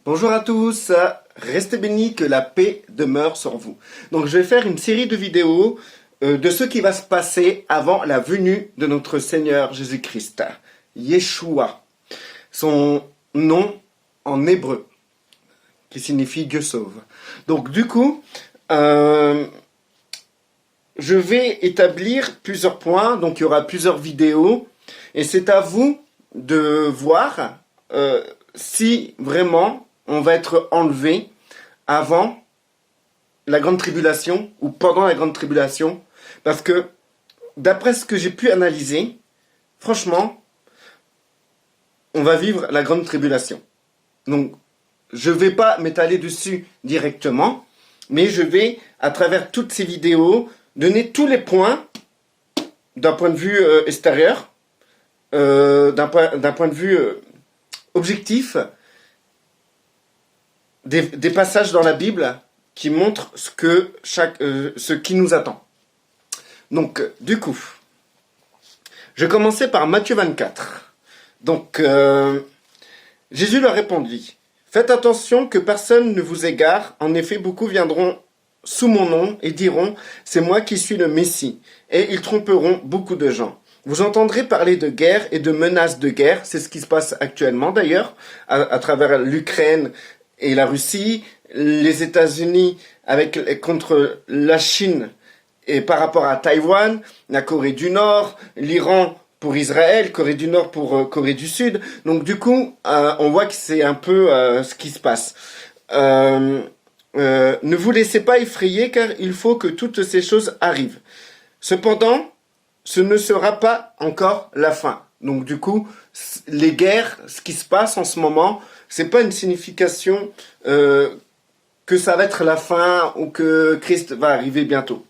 Bonjour à tous, restez bénis, que la paix demeure sur vous. Donc je vais faire une série de vidéos de ce qui va se passer avant la venue de notre Seigneur Jésus-Christ, Yeshua, son nom en hébreu, qui signifie Dieu sauve. Donc du coup, je vais établir plusieurs points, donc il y aura plusieurs vidéos, et c'est à vous de voir si vraiment on va être enlevé avant la grande tribulation ou pendant la grande tribulation. Parce que, d'après ce que j'ai pu analyser, franchement, on va vivre la grande tribulation. Donc, je ne vais pas m'étaler dessus directement, mais je vais, à travers toutes ces vidéos, donner tous les points d'un point de vue extérieur, d'un point de vue objectif, des passages dans la Bible qui montrent ce qui nous attend. Donc, du coup, je vais commencer par Matthieu 24. Donc, Jésus leur répondit, « Faites attention que personne ne vous égare, en effet beaucoup viendront sous mon nom et diront, c'est moi qui suis le Messie, et ils tromperont beaucoup de gens. Vous entendrez parler de guerre et de menaces de guerre, c'est ce qui se passe actuellement d'ailleurs, à travers l'Ukraine et la Russie, les États-Unis contre la Chine et par rapport à Taïwan, la Corée du Nord, l'Iran pour Israël, Corée du Nord pour Corée du Sud. Donc du coup, on voit que c'est un peu ce qui se passe. Ne vous laissez pas effrayer car il faut que toutes ces choses arrivent. Cependant, ce ne sera pas encore la fin. Donc du coup, les guerres, ce qui se passe en ce moment, c'est pas une signification que ça va être la fin ou que Christ va arriver bientôt.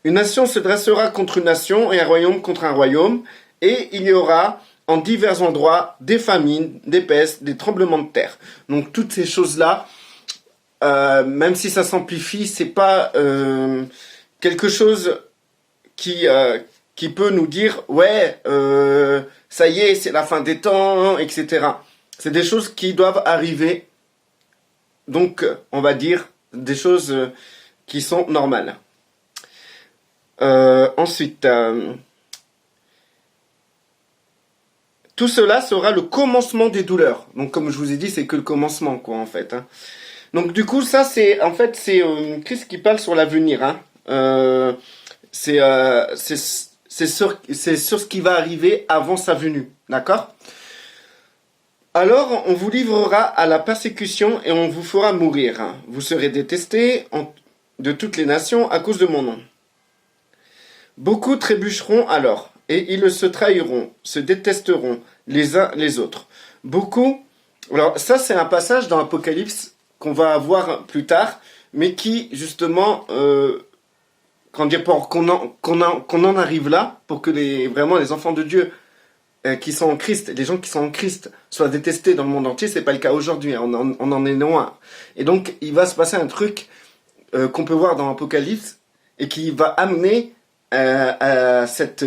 Une nation se dressera contre une nation et un royaume contre un royaume, et il y aura en divers endroits des famines, des pestes, des tremblements de terre. Donc toutes ces choses-là, même si ça s'amplifie, c'est pas quelque chose qui peut nous dire ouais, ça y est, c'est la fin des temps, etc. C'est des choses qui doivent arriver. Donc, on va dire des choses qui sont normales. Ensuite, tout cela sera le commencement des douleurs. Donc, comme je vous ai dit, c'est que le commencement, quoi, en fait. Hein. Donc, du coup, ça, c'est Christ qui parle sur l'avenir. Hein. C'est sur ce qui va arriver avant sa venue. D'accord ? Alors, on vous livrera à la persécution et on vous fera mourir. Vous serez détestés de toutes les nations à cause de mon nom. Beaucoup trébucheront alors, et ils se trahiront, se détesteront les uns les autres. Beaucoup... Alors, ça, c'est un passage dans l'Apocalypse qu'on va voir plus tard, mais qui, justement, qu'on en arrive là, pour que vraiment les enfants de Dieu qui sont en Christ, les gens qui sont en Christ soient détestés dans le monde entier, c'est pas le cas aujourd'hui, on en est loin. Et donc, il va se passer un truc qu'on peut voir dans l'Apocalypse et qui va amener à cette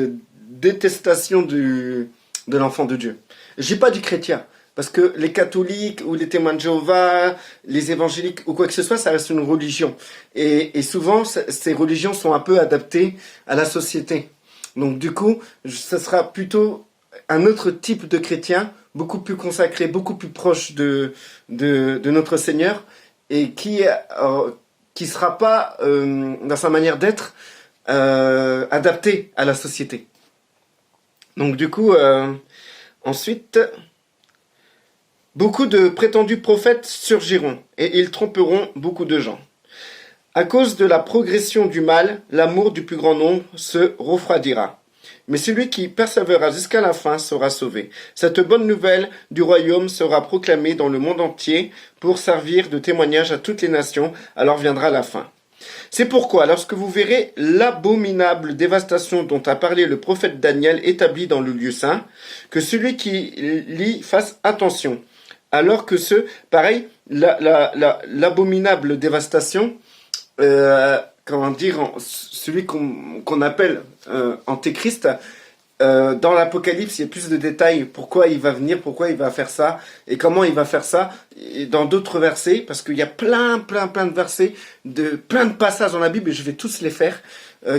détestation de l'enfant de Dieu. Je dis pas du chrétien, parce que les catholiques ou les témoins de Jéhovah, les évangéliques ou quoi que ce soit, ça reste une religion. Et souvent, ces religions sont un peu adaptées à la société. Donc du coup, ça sera plutôt un autre type de chrétien, beaucoup plus consacré, beaucoup plus proche de notre Seigneur, et qui sera pas, dans sa manière d'être, adapté à la société. Donc du coup, ensuite, beaucoup de prétendus prophètes surgiront, et ils tromperont beaucoup de gens. À cause de la progression du mal, l'amour du plus grand nombre se refroidira. Mais celui qui persévérera jusqu'à la fin sera sauvé. Cette bonne nouvelle du royaume sera proclamée dans le monde entier pour servir de témoignage à toutes les nations, alors viendra la fin. C'est pourquoi, lorsque vous verrez l'abominable dévastation dont a parlé le prophète Daniel établie dans le lieu saint, que celui qui lit fasse attention. Alors que pareil, l'abominable dévastation, comment dire, celui qu'on appelle Antéchrist, dans l'Apocalypse, il y a plus de détails, pourquoi il va venir, pourquoi il va faire ça, et comment il va faire ça, et dans d'autres versets, parce qu'il y a plein de versets, plein de passages dans la Bible, et je vais tous les faire,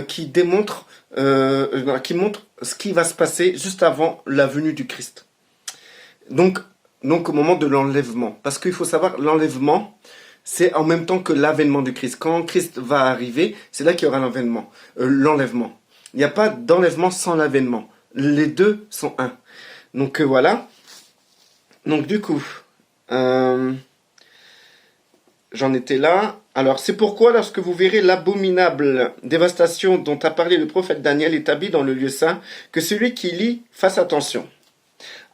qui montrent ce qui va se passer juste avant la venue du Christ. Donc au moment de l'enlèvement. Parce qu'il faut savoir, l'enlèvement, c'est en même temps que l'avènement du Christ. Quand Christ va arriver, c'est là qu'il y aura l'enlèvement. Il n'y a pas d'enlèvement sans l'avènement. Les deux sont un. Donc voilà. Donc du coup, j'en étais là. Alors c'est pourquoi lorsque vous verrez l'abominable dévastation dont a parlé le prophète Daniel établi dans le lieu saint, que celui qui lit fasse attention.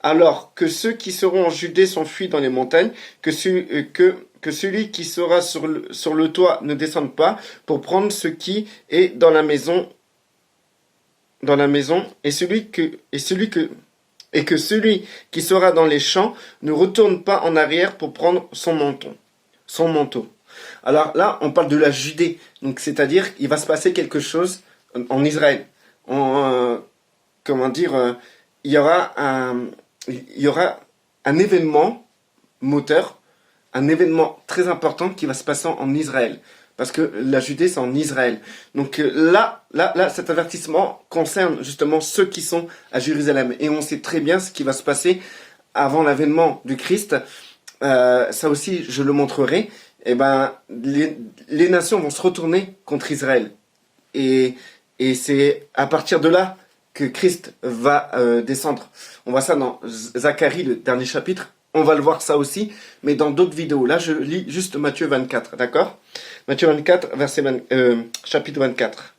Alors que ceux qui seront en Judée s'enfuient dans les montagnes, que celui qui sera sur le toit ne descende pas pour prendre ce qui est dans la maison, et que celui qui sera dans les champs ne retourne pas en arrière pour prendre son manteau. Alors là, on parle de la Judée, donc c'est-à-dire qu'il va se passer quelque chose en Israël. Il y aura un événement moteur, un événement très important qui va se passer en Israël. Parce que la Judée, c'est en Israël. Donc là, cet avertissement concerne justement ceux qui sont à Jérusalem. Et on sait très bien ce qui va se passer avant l'avènement du Christ. Ça aussi, je le montrerai. Eh ben, les nations vont se retourner contre Israël. Et c'est à partir de là que Christ va descendre. On voit ça dans Zacharie, le dernier chapitre. On va le voir ça aussi, mais dans d'autres vidéos. Là, je lis juste Matthieu 24, d'accord? Matthieu 24, chapitre 24.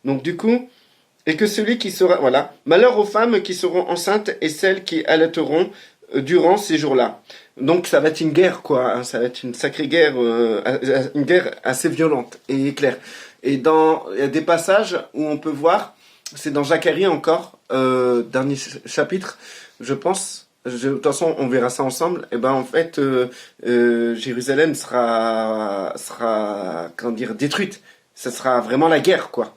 Donc du coup, et que celui qui sera... Voilà. Malheur aux femmes qui seront enceintes et celles qui allaiteront durant ces jours-là. Donc ça va être une guerre, quoi. Hein, ça va être une sacrée guerre, une guerre assez violente et claire. Et il y a des passages où on peut voir, c'est dans Zacharie encore, dernier chapitre, je pense... De toute façon, on verra ça ensemble. Et ben en fait, Jérusalem sera comment dire, détruite. Ça sera vraiment la guerre, quoi.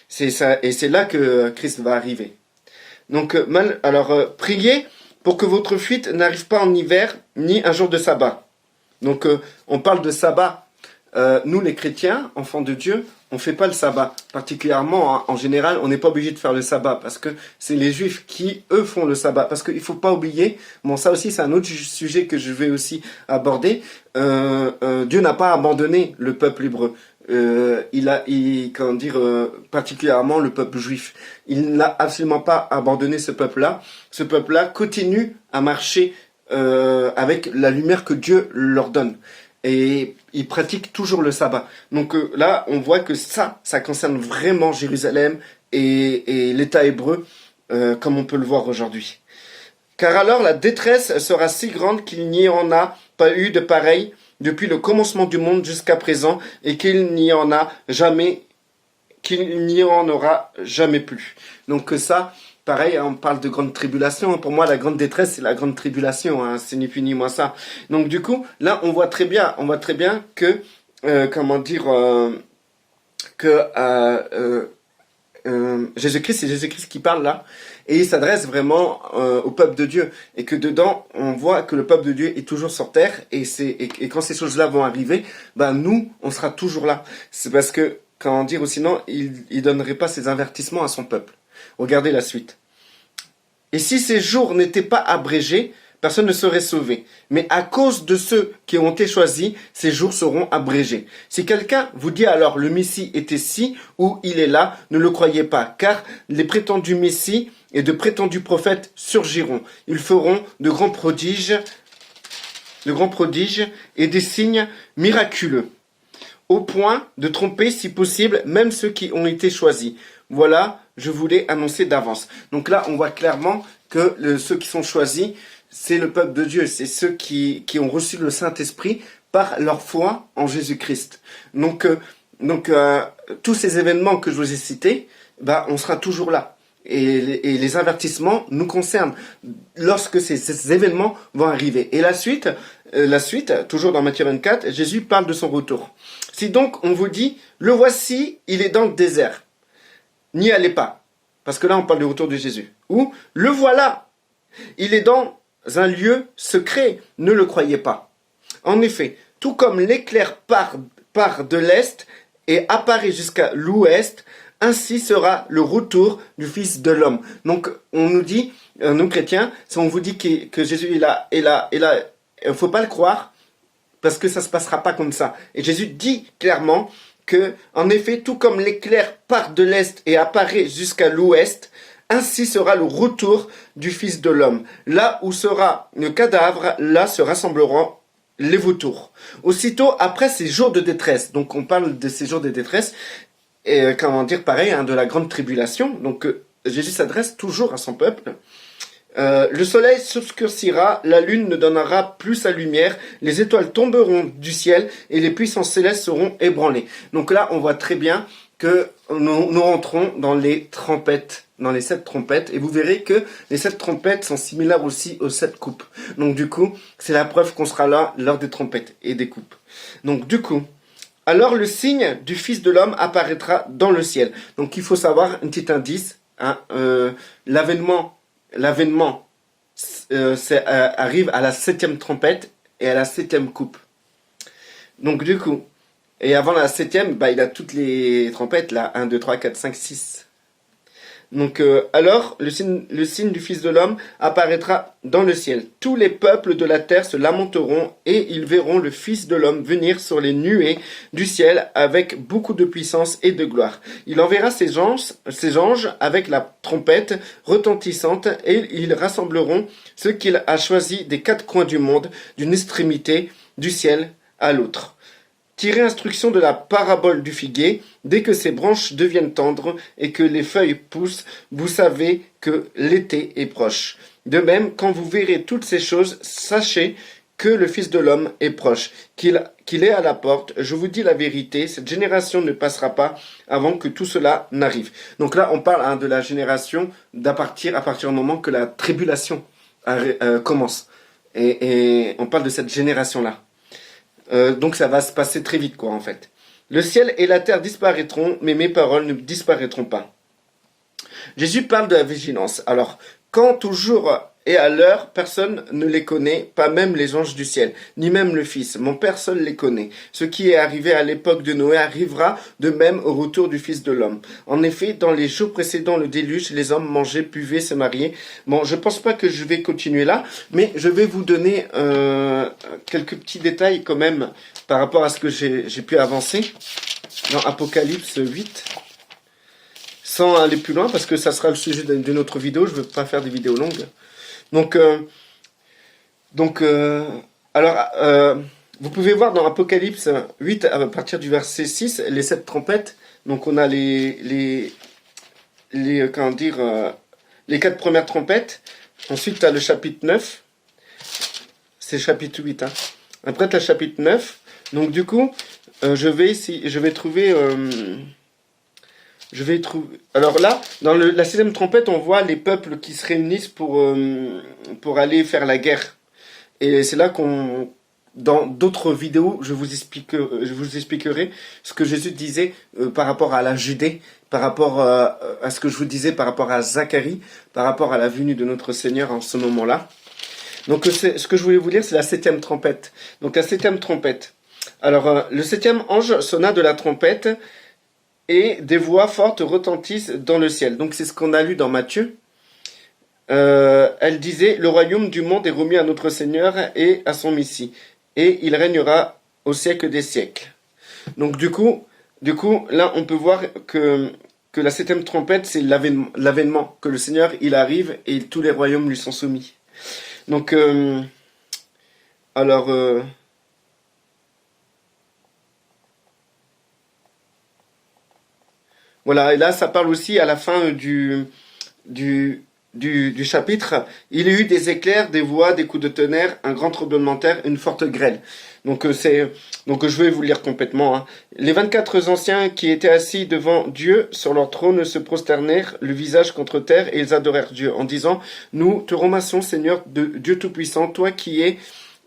C'est ça, et c'est là que Christ va arriver. Donc priez pour que votre fuite n'arrive pas en hiver ni un jour de sabbat. Donc on parle de sabbat. Nous les chrétiens, enfants de Dieu, on fait pas le sabbat. Particulièrement, hein, en général, on n'est pas obligé de faire le sabbat parce que c'est les juifs qui, eux, font le sabbat. Parce qu'il faut pas oublier, bon ça aussi c'est un autre sujet que je vais aussi aborder, Dieu n'a pas abandonné le peuple hébreu. Particulièrement le peuple juif. Il n'a absolument pas abandonné ce peuple-là. Ce peuple-là continue à marcher avec la lumière que Dieu leur donne. Et ils pratiquent toujours le sabbat. Donc là, on voit que ça concerne vraiment Jérusalem et l'État hébreu, comme on peut le voir aujourd'hui. Car alors la détresse sera si grande qu'il n'y en a pas eu de pareil depuis le commencement du monde jusqu'à présent, et qu'il n'y en aura jamais plus. Donc ça, pareil, on parle de grande tribulation. Pour moi, la grande détresse, c'est la grande tribulation. Hein, c'est ni plus ni moins ça. Donc du coup, là, on voit très bien que, Jésus-Christ, c'est Jésus-Christ qui parle là, et il s'adresse vraiment au peuple de Dieu, et que dedans, on voit que le peuple de Dieu est toujours sur terre, et quand ces choses-là vont arriver, ben nous, on sera toujours là. C'est parce que, ou sinon, il donnerait pas ses avertissements à son peuple. Regardez la suite. Et si ces jours n'étaient pas abrégés, personne ne serait sauvé. Mais à cause de ceux qui ont été choisis, ces jours seront abrégés. Si quelqu'un vous dit alors le Messie était ci ou il est là, ne le croyez pas, car les prétendus Messies et de prétendus prophètes surgiront. Ils feront de grands prodiges et des signes miraculeux, au point de tromper, si possible, même ceux qui ont été choisis. Voilà, je vous l'ai annoncé d'avance. Donc là, on voit clairement que ceux qui sont choisis, c'est le peuple de Dieu, c'est ceux qui ont reçu le Saint-Esprit par leur foi en Jésus-Christ. Donc, tous ces événements que je vous ai cités, on sera toujours là. Et les avertissements nous concernent lorsque ces événements vont arriver. Et la suite, toujours dans Matthieu 24, Jésus parle de son retour. Si donc on vous dit, le voici, il est dans le désert, n'y allez pas. parce que là on parle du retour de Jésus. Ou le voilà, il est dans un lieu secret, ne le croyez pas. En effet, tout comme l'éclair part de l'est et apparaît jusqu'à l'ouest, ainsi sera le retour du Fils de l'homme. Donc on nous dit, nous chrétiens, si on vous dit que Jésus est là, il ne faut pas le croire, parce que ça ne se passera pas comme ça. Et Jésus dit clairement que, en effet, tout comme l'éclair part de l'est et apparaît jusqu'à l'ouest, ainsi sera le retour du Fils de l'homme. Là où sera le cadavre, là se rassembleront les vautours. Aussitôt après ces jours de détresse, donc on parle de ces jours de détresse, et comment dire, pareil, de la grande tribulation, donc Jésus s'adresse toujours à son peuple. Le soleil s'obscurcira, la lune ne donnera plus sa lumière, les étoiles tomberont du ciel et les puissances célestes seront ébranlées. Donc là, on voit très bien que nous rentrons dans les trompettes, dans les 7 trompettes, et vous verrez que les 7 trompettes sont similaires aussi aux 7 coupes. Donc du coup, c'est la preuve qu'on sera là lors des trompettes et des coupes. Donc du coup, alors le signe du Fils de l'homme apparaîtra dans le ciel. Donc il faut savoir, un petit indice, l'avènement arrive à la 7e trompette et à la 7e coupe. Donc du coup, et avant la 7e, il a toutes les trompettes, là, 1, 2, 3, 4, 5, 6. Donc alors, le signe du Fils de l'homme apparaîtra dans le ciel. Tous les peuples de la terre se lamenteront et ils verront le Fils de l'homme venir sur les nuées du ciel avec beaucoup de puissance et de gloire. Il enverra ses anges avec la trompette retentissante et ils rassembleront ceux qu'il a choisis des 4 coins du monde, d'une extrémité du ciel à l'autre. Tirez instruction de la parabole du figuier, dès que ses branches deviennent tendres et que les feuilles poussent, vous savez que l'été est proche. De même, quand vous verrez toutes ces choses, sachez que le Fils de l'homme est proche, qu'il est à la porte. Je vous dis la vérité, cette génération ne passera pas avant que tout cela n'arrive. Donc là, on parle de la génération à partir du moment que la tribulation commence. Et on parle de cette génération-là. Donc ça va se passer très vite, en fait. Le ciel et la terre disparaîtront, mais mes paroles ne disparaîtront pas. Jésus parle de la vigilance. Alors, quand, toujours et à l'heure, personne ne les connaît, pas même les anges du ciel, ni même le Fils. Mon Père seul les connaît. Ce qui est arrivé à l'époque de Noé arrivera de même au retour du Fils de l'homme. En effet, dans les jours précédant le déluge, les hommes mangeaient, buvaient, se mariaient. Bon, je pense pas que je vais continuer là, mais je vais vous donner quelques petits détails quand même par rapport à ce que j'ai pu avancer dans Apocalypse 8. Sans aller plus loin, parce que ça sera le sujet de notre vidéo, je ne veux pas faire des vidéos longues. Donc, vous pouvez voir dans Apocalypse 8, à partir du verset 6, les 7 trompettes. Donc on a les 4 premières trompettes. Ensuite, tu as le chapitre 9. C'est le chapitre 8. Après, tu as le chapitre 9. Donc du coup, je vais trouver... Alors là, dans la 6e trompette, on voit les peuples qui se réunissent pour aller faire la guerre. Et c'est là dans d'autres vidéos, je vous expliquerai ce que Jésus disait par rapport à la Judée, par rapport à ce que je vous disais par rapport à Zacharie, par rapport à la venue de notre Seigneur en ce moment-là. Donc ce que je voulais vous dire, c'est la 7e trompette. Donc la 7e trompette. Alors le 7e ange sonna de la trompette, et des voix fortes retentissent dans le ciel. Donc c'est ce qu'on a lu dans Matthieu. Elle disait, le royaume du monde est remis à notre Seigneur et à son Messie, et il régnera au siècle des siècles. Donc du coup, là on peut voir que la 7e trompette, c'est l'avènement, que le Seigneur il arrive et tous les royaumes lui sont soumis. Donc voilà, et là, ça parle aussi à la fin du chapitre. Il y a eu des éclairs, des voix, des coups de tonnerre, un grand tremblement de terre, une forte grêle. Donc je vais vous lire complètement. Les 24 anciens qui étaient assis devant Dieu sur leur trône se prosternèrent, le visage contre terre, et ils adorèrent Dieu, en disant, nous te remercions, Seigneur, de Dieu Tout-Puissant, toi qui es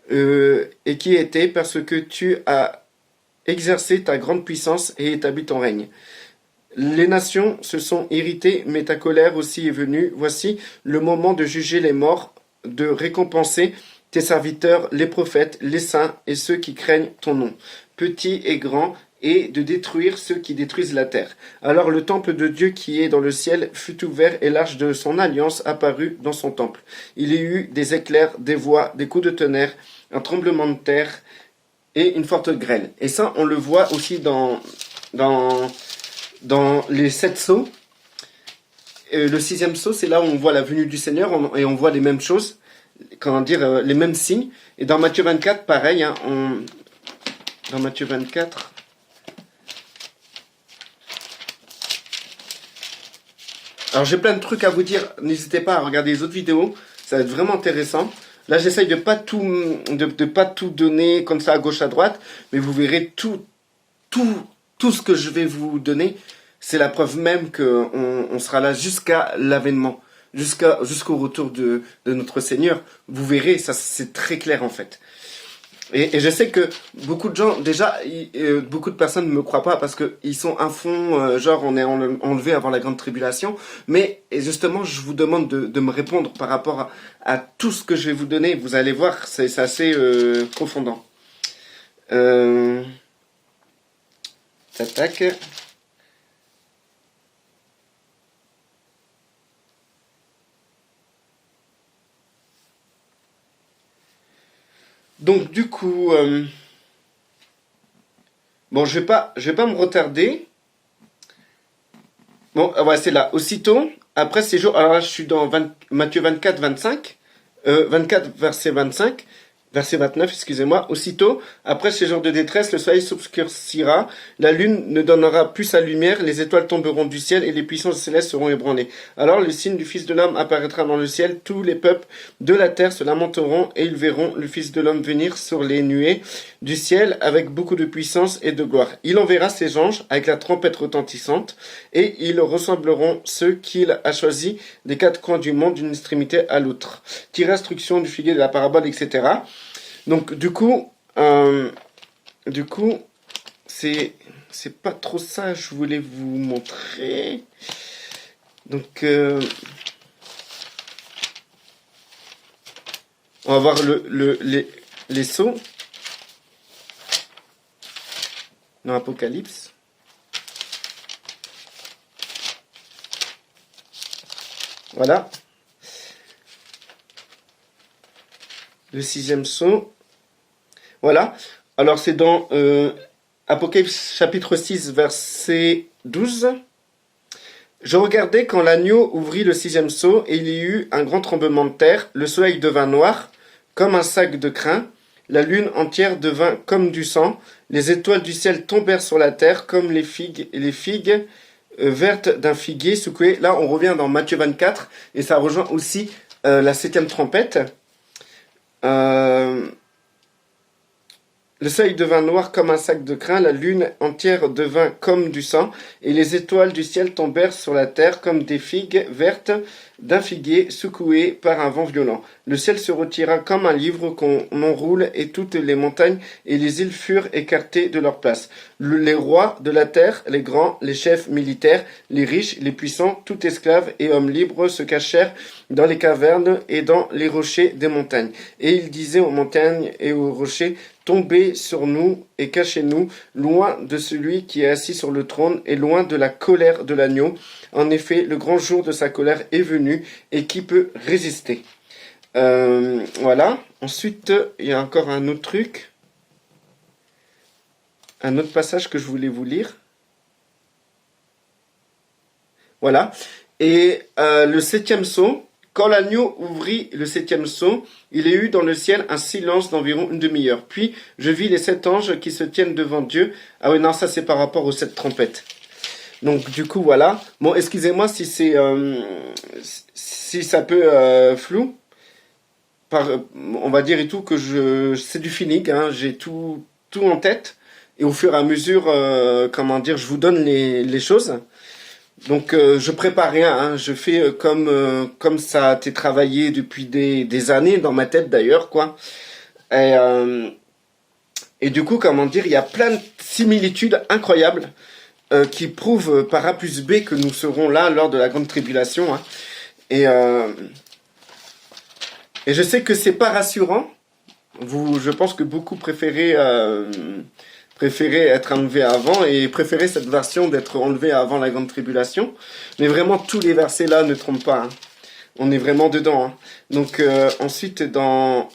et qui étais, parce que tu as exercé ta grande puissance et établi ton règne. Les nations se sont irritées, mais ta colère aussi est venue. Voici le moment de juger les morts, de récompenser tes serviteurs, les prophètes, les saints et ceux qui craignent ton nom, petits et grands, et de détruire ceux qui détruisent la terre. Alors le temple de Dieu qui est dans le ciel fut ouvert et l'arche de son alliance apparut dans son temple. Il y eut des éclairs, des voix, des coups de tonnerre, un tremblement de terre et une forte grêle. Et ça, on le voit aussi dans les 7 sceaux. Le 6e sceau, c'est là où on voit la venue du Seigneur et on voit les mêmes choses, comment dire, les mêmes signes. Et dans Matthieu 24, pareil, hein, dans Matthieu 24, alors j'ai plein de trucs à vous dire, n'hésitez pas à regarder les autres vidéos, ça va être vraiment intéressant. Là j'essaye de pas tout donner comme ça à gauche à droite, mais vous verrez tout ce que je vais vous donner, c'est la preuve même qu'on sera là jusqu'à l'avènement, jusqu'au retour de notre Seigneur. Vous verrez, ça c'est très clair en fait. Et je sais que beaucoup de gens, déjà, beaucoup de personnes ne me croient pas parce qu'ils sont à fond, genre on est enlevé avant la grande tribulation. Mais et justement, je vous demande de me répondre par rapport à tout ce que je vais vous donner. Vous allez voir, c'est assez profondant. Tac. Donc du coup, bon, je vais pas me retarder. Bon, ouais, c'est là. Aussitôt, après ces jours, alors là, je suis dans Matthieu 24, 25, 24, verset 25. Verset 29, excusez-moi. Aussitôt, après ces jours de détresse, le soleil s'obscurcira, la lune ne donnera plus sa lumière, les étoiles tomberont du ciel et les puissances célestes seront ébranlées. Alors le signe du Fils de l'homme apparaîtra dans le ciel, tous les peuples de la terre se lamenteront et ils verront le Fils de l'homme venir sur les nuées du ciel avec beaucoup de puissance et de gloire. Il enverra ses anges avec la trompette retentissante et ils ressembleront ceux qu'il a choisis des 4 coins du monde d'une extrémité à l'autre. Tire instruction du figuier de la parabole, etc. Donc du coup, c'est pas trop ça que je voulais vous montrer. Donc on va voir les sceaux dans Apocalypse. Voilà. Le 6e sceau. Voilà. Alors c'est dans Apocalypse chapitre 6 verset 12. Je regardais quand l'agneau ouvrit le 6e sceau et il y eut un grand tremblement de terre. Le soleil devint noir comme un sac de crin. La lune entière devint comme du sang. Les étoiles du ciel tombèrent sur la terre comme les figues vertes d'un figuier secoué. Là on revient dans Matthieu 24 et ça rejoint aussi la 7e trompette. Le soleil devint noir comme un sac de crin, la lune entière devint comme du sang, et les étoiles du ciel tombèrent sur la terre comme des figues vertes d'un figuier secoué par un vent violent. Le ciel se retira comme un livre qu'on enroule, et toutes les montagnes et les îles furent écartées de leur place. Les rois de la terre, les grands, les chefs militaires, les riches, les puissants, tout esclaves et hommes libres se cachèrent dans les cavernes et dans les rochers des montagnes. Et ils disaient aux montagnes et aux rochers, tombez sur nous et cachez-nous, loin de celui qui est assis sur le trône et loin de la colère de l'agneau. En effet, le grand jour de sa colère est venu, et qui peut résister? Voilà. Ensuite, il y a encore un autre truc. Un autre passage que je voulais vous lire. Voilà. Et le 7e sceau. Quand l'agneau ouvrit le 7e sceau, il y eut dans le ciel un silence d'environ une demi-heure. Puis je vis les 7 anges qui se tiennent devant Dieu. Ah oui, non, ça c'est par rapport aux 7 trompettes. Donc du coup, voilà. Bon, excusez-moi si c'est si ça peut flou. On va dire et tout que c'est du feeling, hein, j'ai tout en tête. Et au fur et à mesure, comment dire, je vous donne les choses. Donc je prépare rien, hein, je fais comme ça a été travaillé depuis des années dans ma tête d'ailleurs, quoi. Et du coup, comment dire, il y a plein de similitudes incroyables qui prouve par A plus B que nous serons là lors de la grande tribulation. Hein. Et, euh, et je sais que c'est pas rassurant. Je pense que beaucoup préféraient être enlevés avant et préféraient cette version d'être enlevés avant la grande tribulation. Mais vraiment, tous les versets là ne trompent pas. Hein. On est vraiment dedans. Hein. Donc ensuite, dans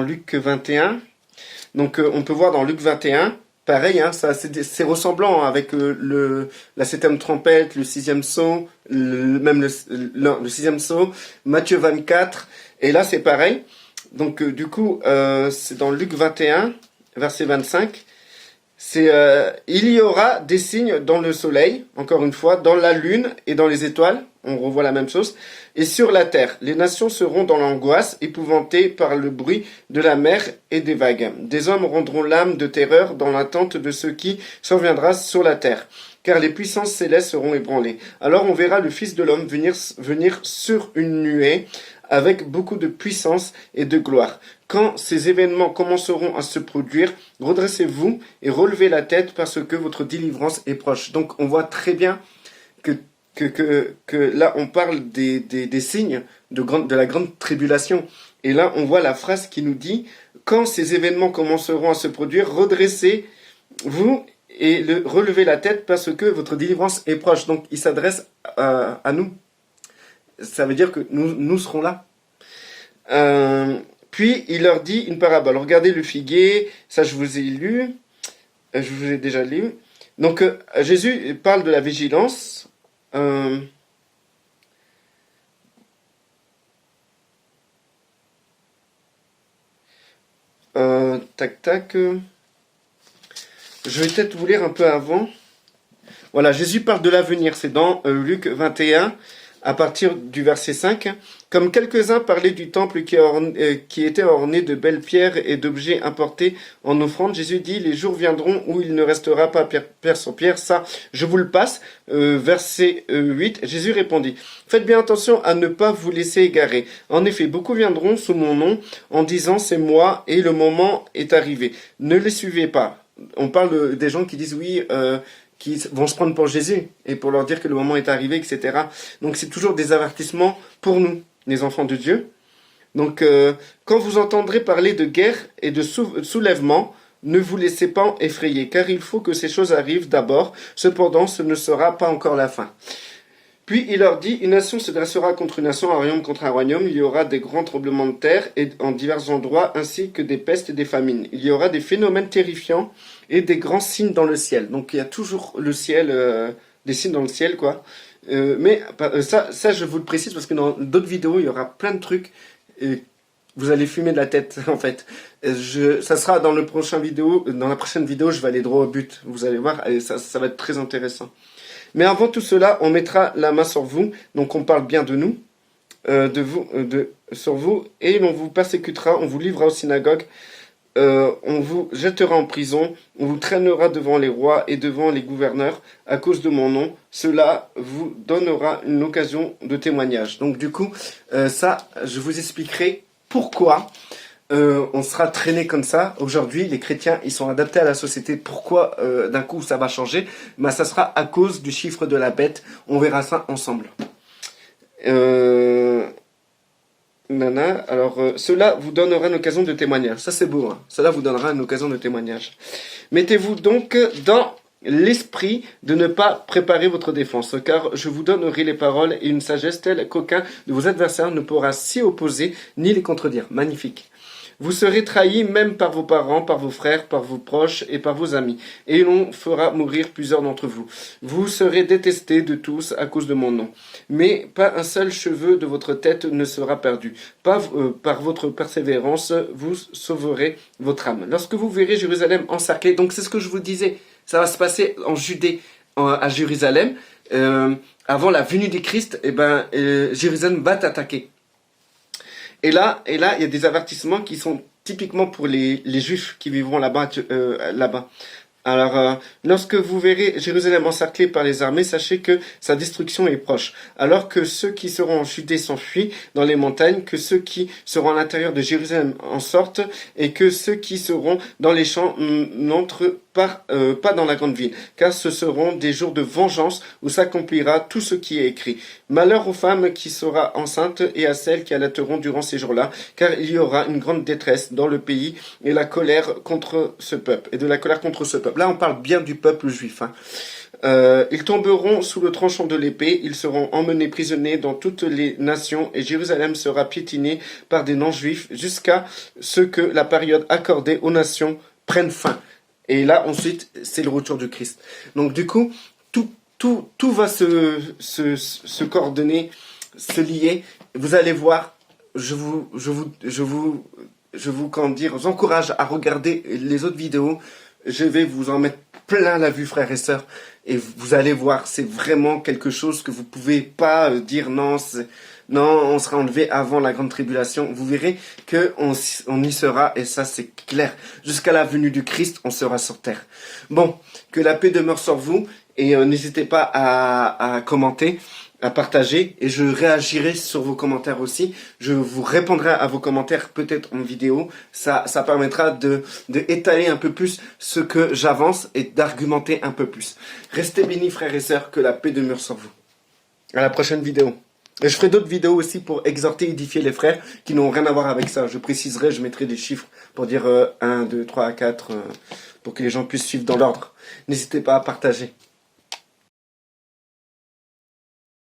Luc 21, donc on peut voir dans Luc 21, pareil, hein, c'est ressemblant hein, avec la septième trompette, le sixième sceau, même le sixième sceau, Matthieu 24, et là c'est pareil. Donc du coup, c'est dans Luc 21, verset 25, il y aura des signes dans le soleil, encore une fois, dans la lune et dans les étoiles, on revoit la même chose, et sur la terre. Les nations seront dans l'angoisse, épouvantées par le bruit de la mer et des vagues. Des hommes rendront l'âme de terreur dans l'attente de ce qui surviendra sur la terre, car les puissances célestes seront ébranlées. Alors on verra le Fils de l'homme venir sur une nuée, avec beaucoup de puissance et de gloire. Quand ces événements commenceront à se produire, redressez-vous et relevez la tête parce que votre délivrance est proche. Donc on voit très bien que là on parle des signes de la grande tribulation. Et là on voit la phrase qui nous dit « Quand ces événements commenceront à se produire, redressez-vous et relevez la tête parce que votre délivrance est proche. » Donc il s'adresse à nous. Ça veut dire que nous serons là. Puis il leur dit une parabole. Regardez le figuier, ça je vous ai lu, je vous ai déjà lu. Donc Jésus parle de la vigilance. Tac tac. Je vais peut-être vous lire un peu avant. Voilà, Jésus parle de l'avenir, c'est dans Luc 21. À partir du verset 5, comme quelques-uns parlaient du temple qui était orné de belles pierres et d'objets importés en offrande, Jésus dit, les jours viendront où il ne restera pas pierre sur pierre, ça je vous le passe. Verset 8, Jésus répondit, faites bien attention à ne pas vous laisser égarer. En effet, beaucoup viendront sous mon nom en disant c'est moi et le moment est arrivé. Ne les suivez pas. On parle des gens qui disent oui, qui vont se prendre pour Jésus et pour leur dire que le moment est arrivé, etc. Donc c'est toujours des avertissements pour nous, les enfants de Dieu. Donc quand vous entendrez parler de guerre et de soulèvement, ne vous laissez pas effrayer, car il faut que ces choses arrivent d'abord. Cependant, ce ne sera pas encore la fin. Puis il leur dit, une nation se dressera contre une nation, un royaume contre un royaume, il y aura des grands tremblements de terre et en divers endroits, ainsi que des pestes et des famines. Il y aura des phénomènes terrifiants et des grands signes dans le ciel. Donc il y a toujours le ciel, des signes dans le ciel, quoi. Mais ça, je vous le précise parce que dans d'autres vidéos, il y aura plein de trucs. Vous allez fumer de la tête, en fait. Ça sera dans la prochaine vidéo, je vais aller droit au but. Vous allez voir, et ça va être très intéressant. Mais avant tout cela, on mettra la main sur vous. Donc on parle bien de nous, sur vous, et on vous persécutera, on vous livrera aux synagogues, on vous jettera en prison, on vous traînera devant les rois et devant les gouverneurs à cause de mon nom. Cela vous donnera une occasion de témoignage. Donc du coup, ça, je vous expliquerai pourquoi on sera traîné comme ça. Aujourd'hui, les chrétiens, ils sont adaptés à la société. Pourquoi d'un coup ça va changer? Ben, ça sera à cause du chiffre de la bête. On verra ça ensemble. Alors, cela vous donnera une occasion de témoignage. Ça, c'est beau. Hein. Cela vous donnera une occasion de témoignage. Mettez-vous donc dans l'esprit de ne pas préparer votre défense, car je vous donnerai les paroles et une sagesse telle qu'aucun de vos adversaires ne pourra s'y opposer ni les contredire. Magnifique. Vous serez trahis même par vos parents, par vos frères, par vos proches et par vos amis. Et l'on fera mourir plusieurs d'entre vous. Vous serez détestés de tous à cause de mon nom. Mais pas un seul cheveu de votre tête ne sera perdu. Par votre persévérance, vous sauverez votre âme. Lorsque vous verrez Jérusalem encerclée, donc c'est ce que je vous disais, ça va se passer en Judée, à Jérusalem. Avant la venue du Christ, Jérusalem va t'attaquer. Et là, il y a des avertissements qui sont typiquement pour les Juifs qui vivront là-bas. Alors, lorsque vous verrez Jérusalem encerclée par les armées, sachez que sa destruction est proche. Alors que ceux qui seront en Judée s'enfuient dans les montagnes, que ceux qui seront à l'intérieur de Jérusalem en sortent, et que ceux qui seront dans les champs n'entrent pas dans la grande ville, car ce seront des jours de vengeance où s'accomplira tout ce qui est écrit. Malheur aux femmes qui sera enceinte et à celles qui allaiteront durant ces jours-là, car il y aura une grande détresse dans le pays et la colère contre ce peuple, et de la colère contre ce peuple. Là, on parle bien du peuple juif, hein. Ils tomberont sous le tranchant de l'épée, ils seront emmenés prisonniers dans toutes les nations, et Jérusalem sera piétinée par des non-juifs jusqu'à ce que la période accordée aux nations prenne fin. Et là, ensuite, c'est le retour du Christ. Donc du coup, tout va se coordonner, se lier. Vous allez voir, je vous encourage à regarder les autres vidéos. Je vais vous en mettre plein la vue, frères et sœurs. Et vous allez voir, c'est vraiment quelque chose que vous pouvez pas dire non, non, on sera enlevé avant la grande tribulation. Vous verrez que on y sera, et ça c'est clair. Jusqu'à la venue du Christ, on sera sur terre. Bon, que la paix demeure sur vous, et n'hésitez pas à commenter, à partager, et je réagirai sur vos commentaires aussi. Je vous répondrai à vos commentaires peut-être en vidéo. Ça permettra de étaler un peu plus ce que j'avance et d'argumenter un peu plus. Restez bénis, frères et sœurs, que la paix demeure sur vous. À la prochaine vidéo. Et je ferai d'autres vidéos aussi pour exhorter, édifier les frères qui n'ont rien à voir avec ça. Je préciserai, je mettrai des chiffres pour dire 1, 2, 3, 4, pour que les gens puissent suivre dans l'ordre. N'hésitez pas à partager.